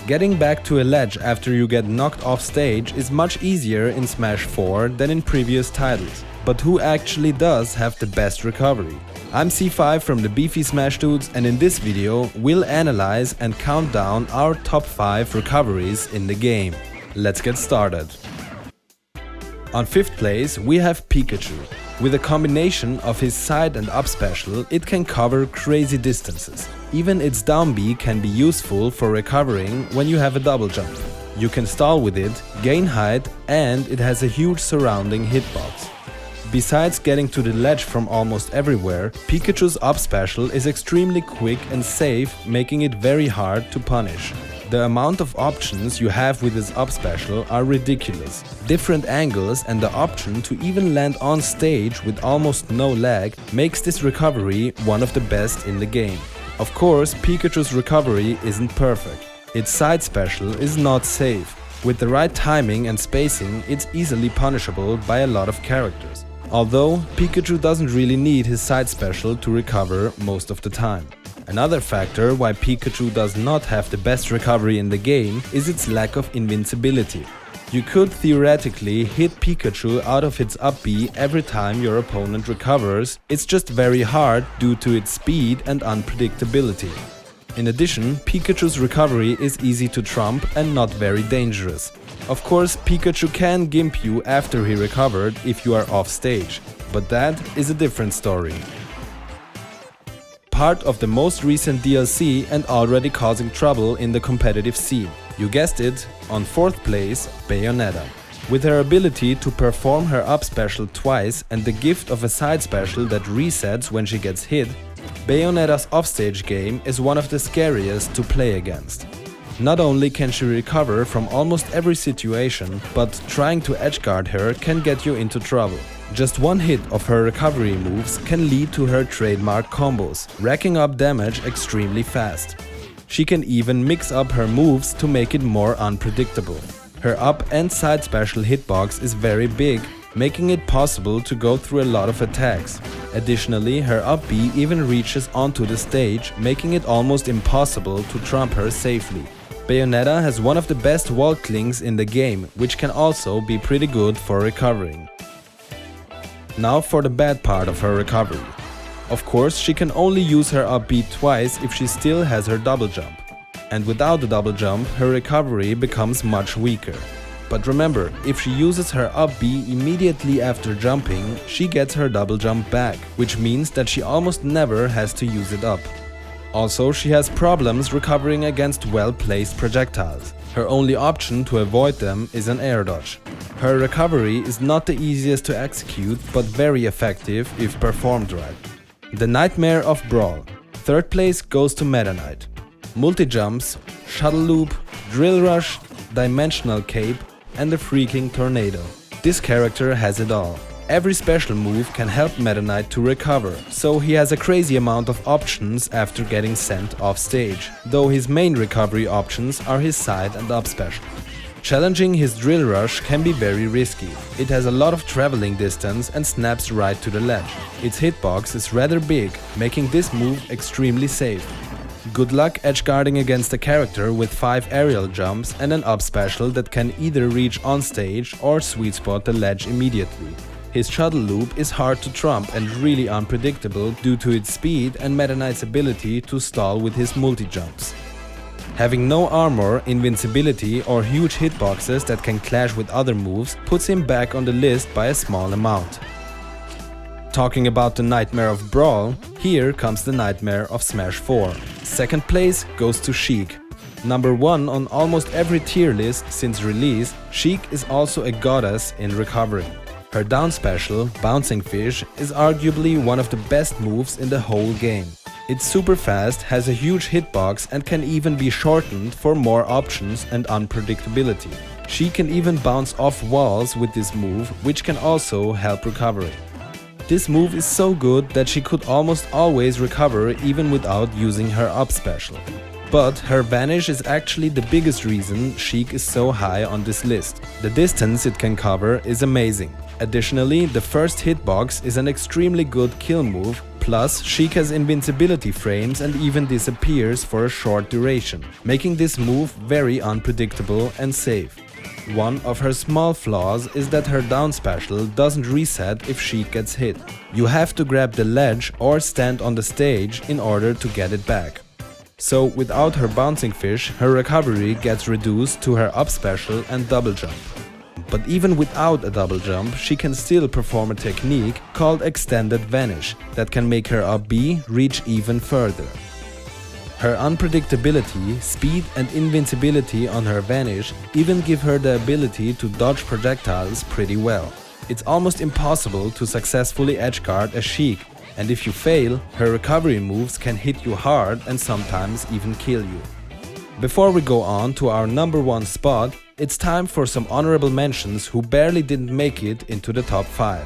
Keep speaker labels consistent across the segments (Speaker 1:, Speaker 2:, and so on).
Speaker 1: Getting back to a ledge after you get knocked off stage is much easier in Smash 4 than in previous titles. But who actually does have the best recovery? I'm C5 from the Beefy Smash Dudes, and in this video we'll analyze and count down our top 5 recoveries in the game. Let's get started. On 5th place we have Pikachu. With a combination of his side and up special, it can cover crazy distances. Even its down B can be useful for recovering when you have a double jump. You can stall with it, gain height, and it has a huge surrounding hitbox. Besides getting to the ledge from almost everywhere, Pikachu's up special is extremely quick and safe, making it very hard to punish. The amount of options you have with his up special are ridiculous. Different angles and the option to even land on stage with almost no lag makes this recovery one of the best in the game. Of course, Pikachu's recovery isn't perfect. Its side special is not safe. With the right timing and spacing, it's easily punishable by a lot of characters. Although, Pikachu doesn't really need his side special to recover most of the time. Another factor why Pikachu does not have the best recovery in the game is its lack of invincibility. You could theoretically hit Pikachu out of its up B every time your opponent recovers, it's just very hard due to its speed and unpredictability. In addition, Pikachu's recovery is easy to trump and not very dangerous. Of course, Pikachu can gimp you after he recovered if you are off stage, but that is a different story. Part of the most recent DLC and already causing trouble in the competitive scene. You guessed it, on 4th place, Bayonetta. With her ability to perform her up special twice and the gift of a side special that resets when she gets hit, Bayonetta's offstage game is one of the scariest to play against. Not only can she recover from almost every situation, but trying to edgeguard her can get you into trouble. Just one hit of her recovery moves can lead to her trademark combos, racking up damage extremely fast. She can even mix up her moves to make it more unpredictable. Her up and side special hitbox is very big, making it possible to go through a lot of attacks. Additionally, her up B even reaches onto the stage, making it almost impossible to trump her safely. Bayonetta has one of the best wall clings in the game, which can also be pretty good for recovering. Now for the bad part of her recovery. Of course, she can only use her up B twice if she still has her double jump. And without the double jump, her recovery becomes much weaker. But remember, if she uses her up B immediately after jumping, she gets her double jump back, which means that she almost never has to use it up. Also, she has problems recovering against well-placed projectiles. Her only option to avoid them is an air dodge. Her recovery is not the easiest to execute, but very effective if performed right. The Nightmare of Brawl. 3rd place goes to Meta Knight. Multi-jumps, shuttle loop, drill rush, dimensional cape, and a freaking tornado. This character has it all. Every special move can help Meta Knight to recover, so he has a crazy amount of options after getting sent off stage, though his main recovery options are his side and up special. Challenging his drill rush can be very risky. It has a lot of traveling distance and snaps right to the ledge. Its hitbox is rather big, making this move extremely safe. Good luck edgeguarding against a character with 5 aerial jumps and an up special that can either reach on stage or sweet spot the ledge immediately. His shuttle loop is hard to trump and really unpredictable due to its speed and Meta Knight's ability to stall with his multi-jumps. Having no armor, invincibility or huge hitboxes that can clash with other moves puts him back on the list by a small amount. Talking about the Nightmare of Brawl, here comes the Nightmare of Smash 4. 2nd place goes to Sheik. Number 1 on almost every tier list since release, Sheik is also a goddess in recovering. Her down special, Bouncing Fish, is arguably one of the best moves in the whole game. It's super fast, has a huge hitbox and can even be shortened for more options and unpredictability. She can even bounce off walls with this move, which can also help recovery. This move is so good that she could almost always recover even without using her up special. But her vanish is actually the biggest reason Sheik is so high on this list. The distance it can cover is amazing. Additionally, the first hitbox is an extremely good kill move, Plus, Sheik has invincibility frames and even disappears for a short duration, making this move very unpredictable and safe. One of her small flaws is that her down special doesn't reset if Sheik gets hit. You have to grab the ledge or stand on the stage in order to get it back. So without her bouncing fish, her recovery gets reduced to her up special and double jump. But even without a double jump, she can still perform a technique called Extended Vanish that can make her up B reach even further. Her unpredictability, speed and invincibility on her Vanish even give her the ability to dodge projectiles pretty well. It's almost impossible to successfully edgeguard a Sheik, and if you fail, her recovery moves can hit you hard and sometimes even kill you. Before we go on to our number 1 spot, it's time for some honorable mentions who barely didn't make it into the top 5.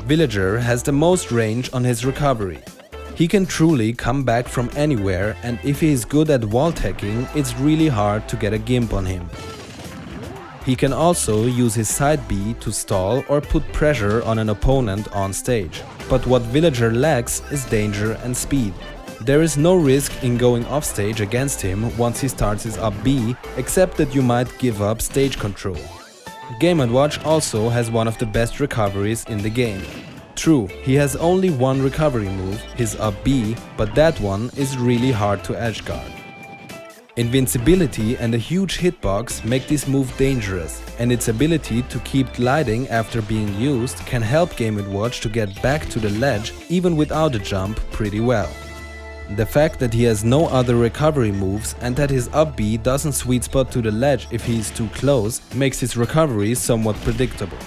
Speaker 1: Villager has the most range on his recovery. He can truly come back from anywhere, and if he is good at wall teching, it's really hard to get a gimp on him. He can also use his side B to stall or put pressure on an opponent on stage. But what Villager lacks is danger and speed. There is no risk in going off stage against him once he starts his up B, except that you might give up stage control. Game & Watch also has one of the best recoveries in the game. True, he has only one recovery move, his up B, but that one is really hard to edgeguard. Invincibility and a huge hitbox make this move dangerous, and its ability to keep gliding after being used can help Game & Watch to get back to the ledge even without a jump pretty well. The fact that he has no other recovery moves and that his up B doesn't sweet spot to the ledge if he is too close makes his recovery somewhat predictable.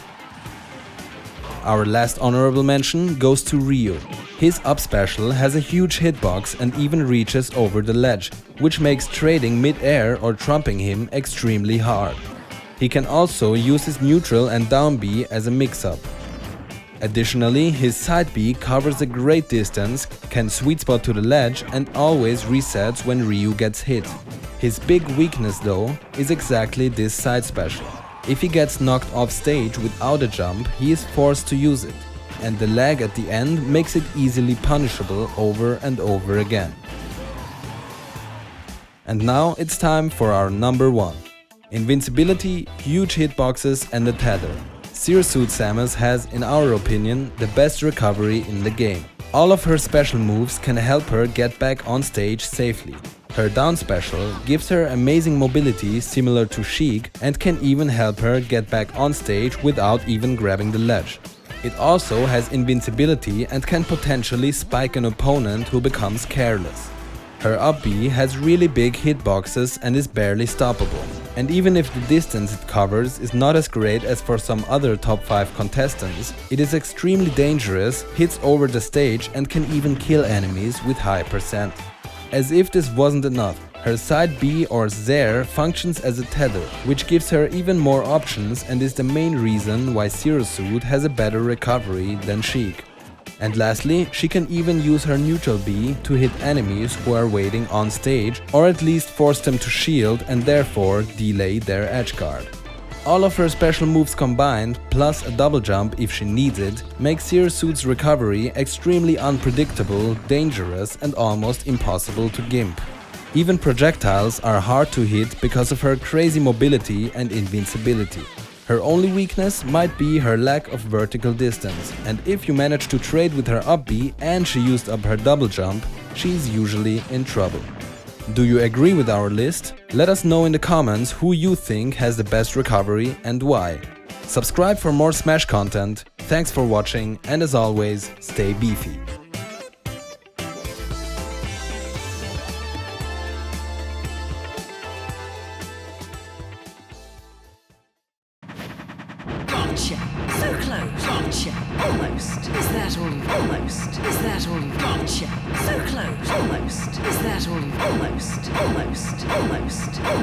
Speaker 1: Our last honorable mention goes to Ryu. His up special has a huge hitbox and even reaches over the ledge, which makes trading mid-air or trumping him extremely hard. He can also use his neutral and down B as a mix-up. Additionally, his side B covers a great distance, can sweet spot to the ledge and always resets when Ryu gets hit. His big weakness though is exactly this side special. If he gets knocked off stage without a jump, he is forced to use it, and the lag at the end makes it easily punishable over and over again. And now it's time for our number 1. Invincibility, huge hitboxes and a tether. Zerosuit Samus has, in our opinion, the best recovery in the game. All of her special moves can help her get back on stage safely. Her down special gives her amazing mobility similar to Sheik and can even help her get back on stage without even grabbing the ledge. It also has invincibility and can potentially spike an opponent who becomes careless. Her up B has really big hitboxes and is barely stoppable. And even if the distance it covers is not as great as for some other top 5 contestants, it is extremely dangerous, hits over the stage and can even kill enemies with high percent. As if this wasn't enough, her side B or Zair functions as a tether, which gives her even more options and is the main reason why Zerosuit has a better recovery than Sheik. And lastly, she can even use her neutral B to hit enemies who are waiting on stage, or at least force them to shield and therefore delay their edgeguard. All of her special moves combined, plus a double jump if she needs it, makes Zerosuit's recovery extremely unpredictable, dangerous and almost impossible to gimp. Even projectiles are hard to hit because of her crazy mobility and invincibility. Her only weakness might be her lack of vertical distance, and if you manage to trade with her up B and she used up her double jump, she's usually in trouble. Do you agree with our list? Let us know in the comments who you think has the best recovery and why. Subscribe for more Smash content, thanks for watching and as always, stay beefy.
Speaker 2: Gotcha. So close. Gotcha. Almost. Is that all you've almost? Is that all you've gotcha? So close. Almost. Is that all you've almost? Almost. Almost. Almost.